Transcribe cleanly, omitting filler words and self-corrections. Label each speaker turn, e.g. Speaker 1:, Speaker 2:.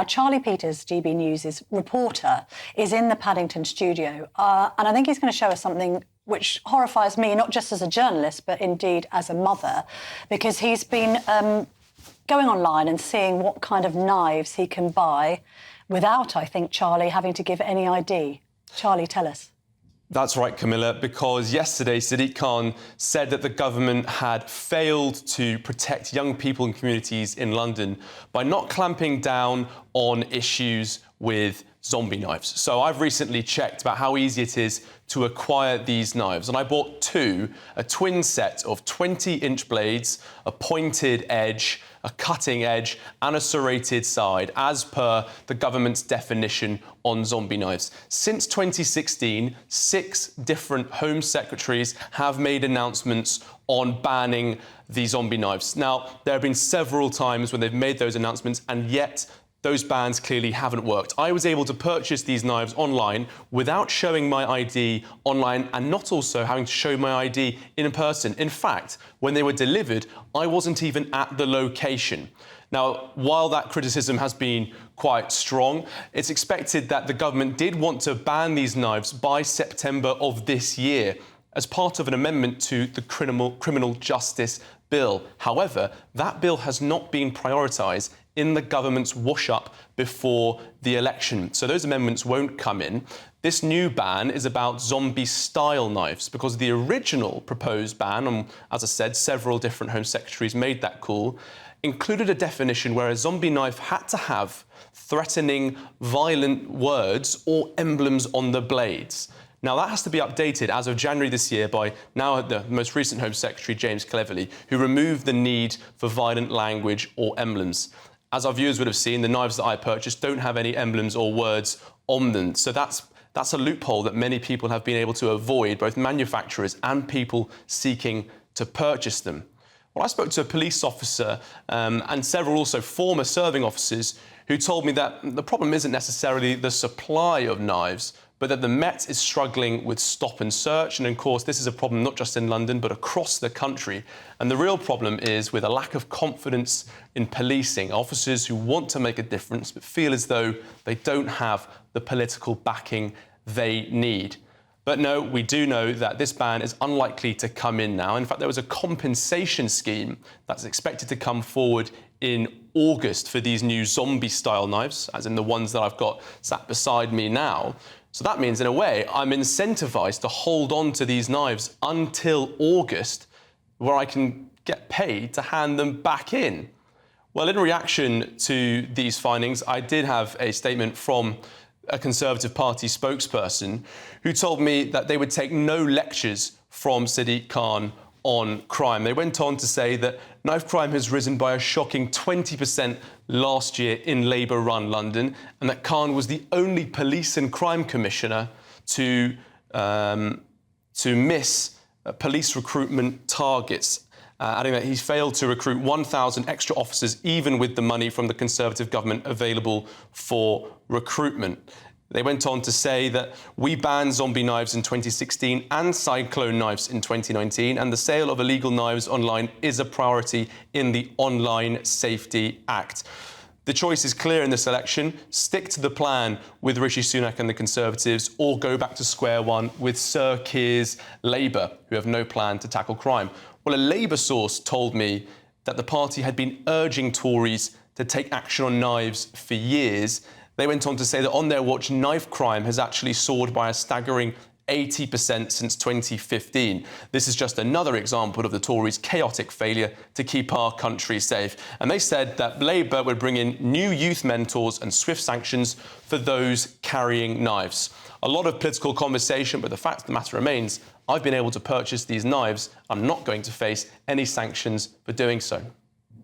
Speaker 1: Now, Charlie Peters, GB News' reporter, is in the Paddington studio, and I think he's going to show us something which horrifies me, not just as a journalist, but indeed as a mother, because he's been going online and seeing what kind of knives he can buy without, I think, Charlie, having to give any ID. Charlie, tell us.
Speaker 2: That's right, Camilla, because yesterday Sadiq Khan said that the government had failed to protect young people and communities in London by not clamping down on issues with zombie knives. So I've recently checked about how easy it is to acquire these knives, and I bought two, a twin set of 20-inch blades, a pointed edge, a cutting edge and a serrated side, as per the government's definition on zombie knives. Since 2016, 6 different Home Secretaries have made announcements on banning the zombie knives. Now, there have been several times when they've made those announcements, and yet those bans clearly haven't worked. I was able to purchase these knives online without showing my ID online and not also having to show my ID in person. In fact, when they were delivered, I wasn't even at the location. Now, while that criticism has been quite strong, it's expected that the government did want to ban these knives by September of this year as part of an amendment to the criminal justice bill. However, that bill has not been prioritised in the government's wash-up before the election. So those amendments won't come in. This new ban is about zombie-style knives, because the original proposed ban, and as I said, several different Home Secretaries made that call, included a definition where a zombie knife had to have threatening, violent words or emblems on the blades. Now, that has to be updated as of January this year by now the most recent Home Secretary, James Cleverly, who removed the need for violent language or emblems. As our viewers would have seen, the knives that I purchased don't have any emblems or words on them. So that's a loophole that many people have been able to avoid, both manufacturers and people seeking to purchase them. Well, I spoke to a police officer and several also former serving officers who told me that the problem isn't necessarily the supply of knives, but that the Met is struggling with stop and search. And of course, this is a problem not just in London, but across the country. And the real problem is with a lack of confidence in policing, officers who want to make a difference, but feel as though they don't have the political backing they need. But no, we do know that this ban is unlikely to come in now. In fact, there was a compensation scheme that's expected to come forward in August for these new zombie-style knives, as in the ones that I've got sat beside me now. So that means, in a way, I'm incentivised to hold on to these knives until August, where I can get paid to hand them back in. Well, in reaction to these findings, I did have a statement from a Conservative Party spokesperson who told me that they would take no lectures from Sadiq Khan on crime. They went on to say that knife crime has risen by a shocking 20% last year in Labour-run London, and that Khan was the only police and crime commissioner to miss police recruitment targets, adding that he's failed to recruit 1,000 extra officers, even with the money from the Conservative government available for recruitment. They went on to say that we banned zombie knives in 2016 and cyclone knives in 2019, and the sale of illegal knives online is a priority in the Online Safety Act. The choice is clear in this election: stick to the plan with Rishi Sunak and the Conservatives, or go back to square one with Sir Keir's Labour, who have no plan to tackle crime. Well, a Labour source told me that the party had been urging Tories to take action on knives for years. They went on to say that on their watch, knife crime has actually soared by a staggering 80% since 2015. This is just another example of the Tories' chaotic failure to keep our country safe. And they said that Labour would bring in new youth mentors and swift sanctions for those carrying knives. A lot of political conversation, but the fact of the matter remains, I've been able to purchase these knives. I'm not going to face any sanctions for doing so.